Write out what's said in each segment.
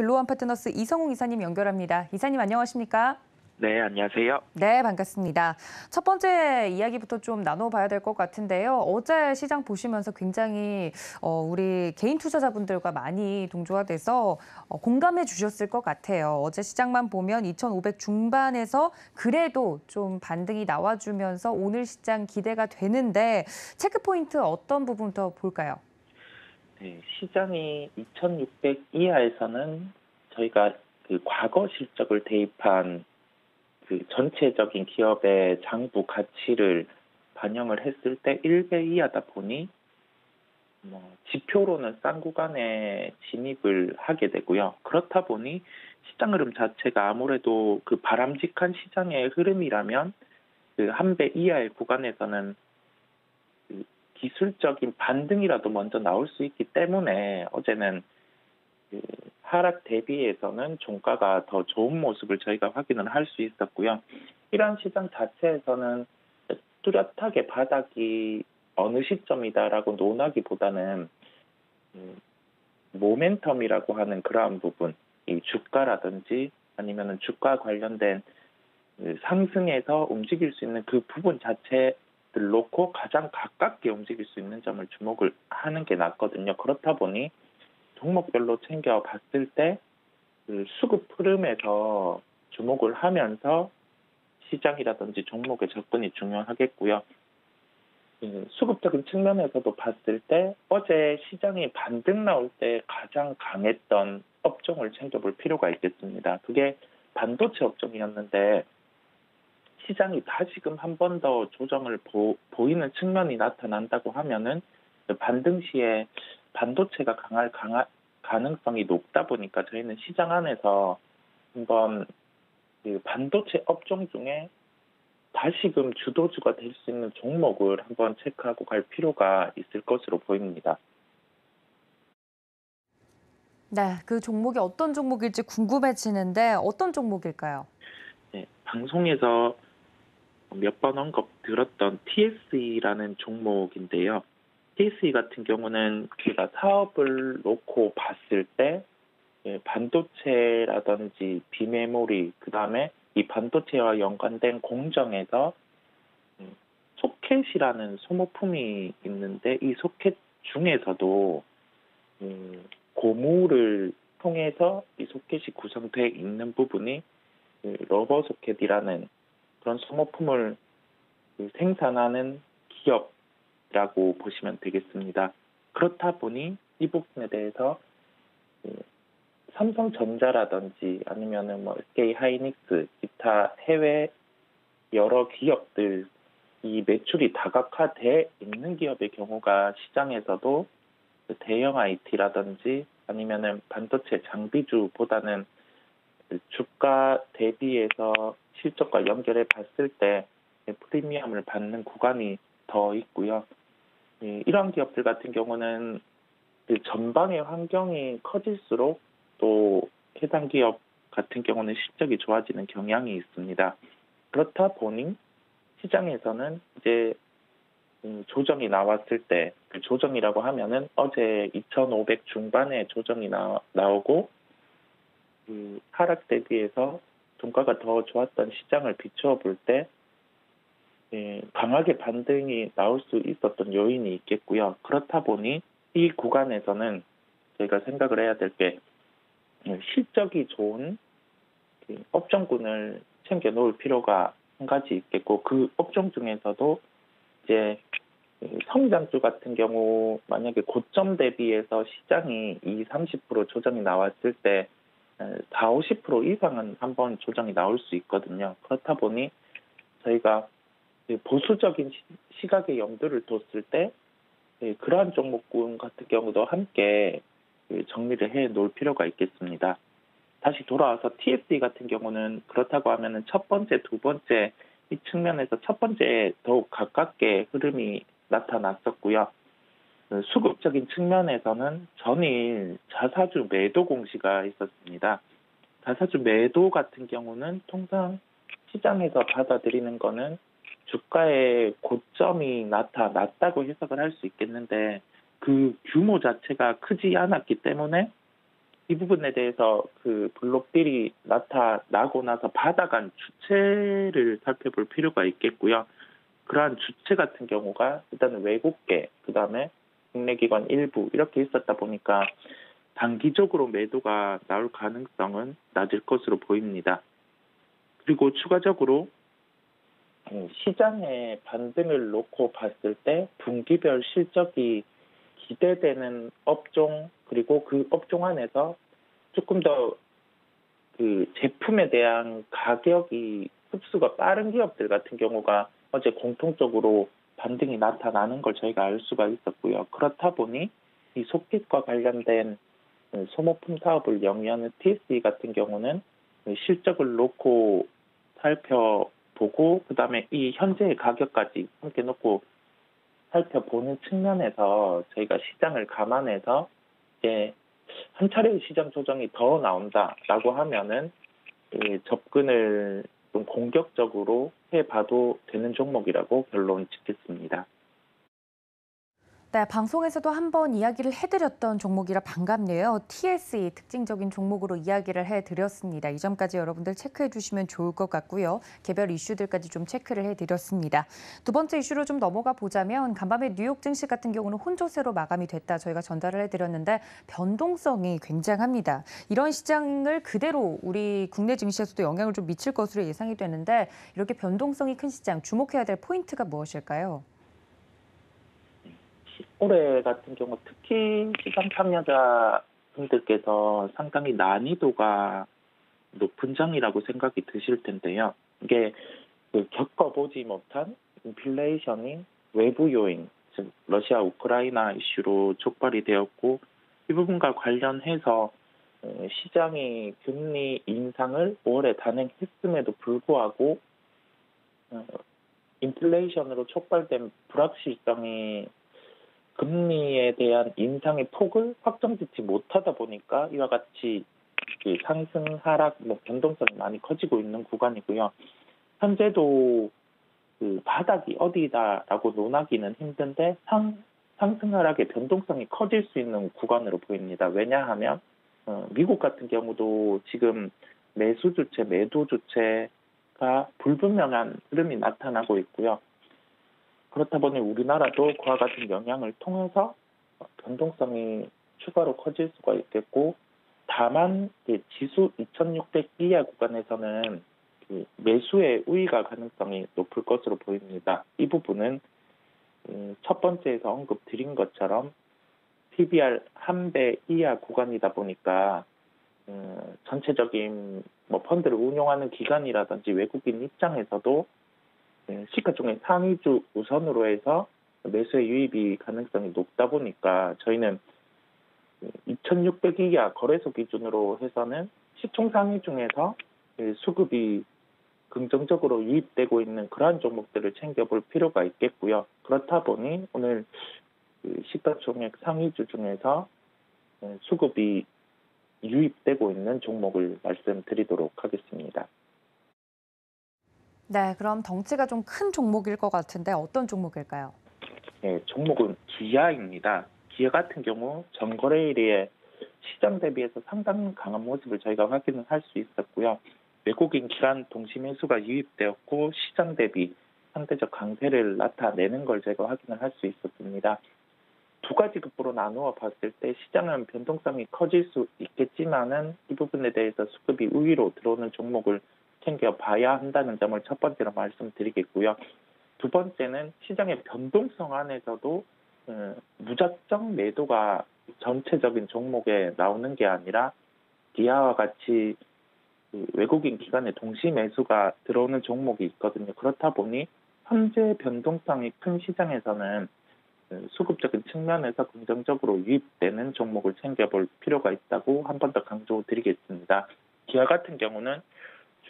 글로원 파트너스 이성웅 이사님 연결합니다. 이사님 안녕하십니까? 네, 안녕하세요. 네, 반갑습니다. 첫 번째 이야기부터 좀 나눠봐야 될 것 같은데요. 어제 시장 보시면서 굉장히 우리 개인 투자자분들과 많이 동조가 돼서 공감해 주셨을 것 같아요. 어제 시장만 보면 2,500 중반에서 그래도 좀 반등이 나와주면서 오늘 시장 기대가 되는데 체크포인트 어떤 부분부터 볼까요? 네, 시장이 2,600 이하에서는 저희가 그 과거 실적을 대입한 그 전체적인 기업의 장부 가치를 반영을 했을 때 1배 이하다 보니 지표로는 싼 구간에 진입을 하게 되고요. 그렇다 보니 시장 흐름 자체가 아무래도 그 바람직한 시장의 흐름이라면 그 한 배 이하의 구간에서는 그 기술적인 반등이라도 먼저 나올 수 있기 때문에 어제는 그 하락 대비해서는 종가가 더 좋은 모습을 저희가 확인을 할 수 있었고요. 이러한 시장 자체에서는 뚜렷하게 바닥이 어느 시점이다라고 논하기보다는 모멘텀이라고 하는 그러한 부분, 이 주가라든지 아니면은 주가 관련된 그 상승해서 움직일 수 있는 그 부분 자체를 놓고 가장 가깝게 움직일 수 있는 점을 주목을 하는 게 낫거든요. 그렇다 보니 종목별로 챙겨봤을 때 그 수급 흐름에서 주목을 하면서 시장이라든지 종목의 접근이 중요하겠고요. 수급적인 측면에서도 봤을 때 어제 시장이 반등 나올 때 가장 강했던 업종을 챙겨볼 필요가 있겠습니다. 그게 반도체 업종이었는데 시장이 다시금 한 번 더 조정을 보이는 측면이 나타난다고 하면은 반등 시에 반도체가 강할 가능성이 높다 보니까 저희는 시장 안에서 한번 그 반도체 업종 중에 다시금 주도주가 될 수 있는 종목을 한번 체크하고 갈 필요가 있을 것으로 보입니다. 네, 그 종목이 어떤 종목일지 궁금해지는데 어떤 종목일까요? 네, 방송에서 몇 번 언급 들었던 TSE라는 종목인데요. TSE 같은 경우는 제가 사업을 놓고 봤을 때 반도체라든지 비메모리, 그다음에 이 반도체와 연관된 공정에서 소켓이라는 소모품이 있는데 이 소켓 중에서도 고무를 통해서 이 소켓이 구성되어 있는 부분이 러버 소켓이라는 그런 소모품을 생산하는 기업이라고 보시면 되겠습니다. 그렇다 보니 이 부분에 대해서 삼성전자라든지 아니면은 SK 하이닉스, 기타 해외 여러 기업들 이 매출이 다각화돼 있는 기업의 경우가 시장에서도 대형 IT라든지 아니면은 반도체 장비주보다는 주가 대비해서 실적과 연결해 봤을 때 프리미엄을 받는 구간이 더 있고요. 이런 기업들 같은 경우는 그 전방의 환경이 커질수록 또 해당 기업 같은 경우는 실적이 좋아지는 경향이 있습니다. 그렇다 보니 시장에서는 이제 조정이 나왔을 때, 그 조정이라고 하면은 어제 2,500 중반에 조정이 나오고 그 하락 대비해서 종가가 더 좋았던 시장을 비추어 볼 때 강하게 반등이 나올 수 있었던 요인이 있겠고요. 그렇다 보니 이 구간에서는 저희가 생각을 해야 될 게 실적이 좋은 그 업종군을 챙겨 놓을 필요가 한 가지 있겠고 그 업종 중에서도 이제 성장주 같은 경우 만약에 고점 대비해서 시장이 30% 조정이 나왔을 때 4, 50% 이상은 한번 조정이 나올 수 있거든요. 그렇다 보니 저희가 보수적인 시각의 염두를 뒀을 때 그러한 종목군 같은 경우도 함께 정리를 해 놓을 필요가 있겠습니다. 다시 돌아와서 TSE 같은 경우는 그렇다고 하면은 첫 번째, 두 번째 이 측면에서 첫 번째에 더욱 가깝게 흐름이 나타났었고요. 수급적인 측면에서는 전일 자사주 매도 공시가 있었습니다. 자사주 매도 같은 경우는 통상 시장에서 받아들이는 거는 주가의 고점이 나타났다고 해석을 할 수 있겠는데 그 규모 자체가 크지 않았기 때문에 이 부분에 대해서 그 블록딜이 나타나고 나서 받아간 주체를 살펴볼 필요가 있겠고요. 그러한 주체 같은 경우가 일단은 외국계, 그다음에 국내 기관 일부 이렇게 있었다 보니까 단기적으로 매도가 나올 가능성은 낮을 것으로 보입니다. 그리고 추가적으로 시장의 반등을 놓고 봤을 때 분기별 실적이 기대되는 업종, 그리고 그 업종 안에서 조금 더 그 제품에 대한 가격이 흡수가 빠른 기업들 같은 경우가 어제 공통적으로 반등이 나타나는 걸 저희가 알 수가 있었고요. 그렇다 보니 이 속깃과 관련된 소모품 사업을 영위하는 TSE 같은 경우는 실적을 놓고 살펴보고, 그다음에 이 현재의 가격까지 함께 놓고 살펴보는 측면에서 저희가 시장을 감안해서 이제 한 차례의 시장 조정이 더 나온다라고 하면은 접근을 좀 공격적으로 해봐도 되는 종목이라고 결론 짓겠습니다. 네, 방송에서도 한번 이야기를 해드렸던 종목이라 반갑네요. TSE 특징적인 종목으로 이야기를 해드렸습니다. 이 점까지 여러분들 체크해 주시면 좋을 것 같고요. 개별 이슈들까지 좀 체크를 해드렸습니다. 두 번째 이슈로 좀 넘어가 보자면 간밤에 뉴욕 증시 같은 경우는 혼조세로 마감이 됐다 저희가 전달을 해드렸는데 변동성이 굉장합니다. 이런 시장을 그대로 우리 국내 증시에서도 영향을 좀 미칠 것으로 예상이 되는데 이렇게 변동성이 큰 시장 주목해야 될 포인트가 무엇일까요? 올해 같은 경우 특히 시장 참여자분들께서 상당히 난이도가 높은 장이라고 생각이 드실 텐데요. 이게 그 겪어보지 못한 인플레이션이 외부 요인, 즉 러시아 우크라이나 이슈로 촉발이 되었고, 이 부분과 관련해서 시장이 금리 인상을 5월에 단행했음에도 불구하고 인플레이션으로 촉발된 불확실성이 금리에 대한 인상의 폭을 확정짓지 못하다 보니까 이와 같이 그 상승 하락 변동성이 많이 커지고 있는 구간이고요. 현재도 그 바닥이 어디다라고 논하기는 힘든데 상승 하락의 변동성이 커질 수 있는 구간으로 보입니다. 왜냐하면 미국 같은 경우도 지금 매수 주체, 매도 주체가 불분명한 흐름이 나타나고 있고요. 그렇다 보니 우리나라도 그와 같은 영향을 통해서 변동성이 추가로 커질 수가 있겠고, 다만 지수 2600 이하 구간에서는 그 매수의 우위가 가능성이 높을 것으로 보입니다. 이 부분은 첫 번째에서 언급드린 것처럼 PBR 1배 이하 구간이다 보니까 전체적인 펀드를 운용하는 기관이라든지 외국인 입장에서도 시가총액 상위주 우선으로 해서 매수의 유입이 가능성이 높다 보니까 저희는 2600 이하 거래소 기준으로 해서는 시총 상위 중에서 수급이 긍정적으로 유입되고 있는 그러한 종목들을 챙겨볼 필요가 있겠고요. 그렇다 보니 오늘 시가총액 상위주 중에서 수급이 유입되고 있는 종목을 말씀드리도록 하겠습니다. 네, 그럼 덩치가 좀 큰 종목일 것 같은데 어떤 종목일까요? 네, 종목은 기아입니다. 기아 같은 경우 전거래일에 시장 대비해서 상당히 강한 모습을 저희가 확인을 할 수 있었고요. 외국인 기관 동시 매수가 유입되었고 시장 대비 상대적 강세를 나타내는 걸 제가 확인을 할 수 있었습니다. 두 가지 급부로 나누어 봤을 때 시장은 변동성이 커질 수 있겠지만은 이 부분에 대해서 수급이 우위로 들어오는 종목을 챙겨봐야 한다는 점을 첫 번째로 말씀드리겠고요. 두 번째는 시장의 변동성 안에서도 무작정 매도가 전체적인 종목에 나오는 게 아니라 기아와 같이 외국인 기관의 동시 매수가 들어오는 종목이 있거든요. 그렇다 보니 현재 변동성이 큰 시장에서는 수급적인 측면에서 긍정적으로 유입되는 종목을 챙겨볼 필요가 있다고 한 번 더 강조드리겠습니다. 기아 같은 경우는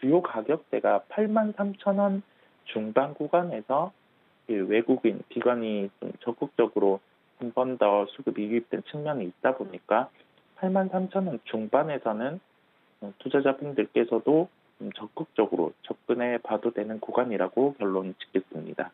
주요 가격대가 83,000원 중반 구간에서 외국인 기관이 좀 적극적으로 한 번 더 수급이 유입된 측면이 있다 보니까 83,000원 중반에서는 투자자분들께서도 적극적으로 접근해 봐도 되는 구간이라고 결론 짓겠습니다.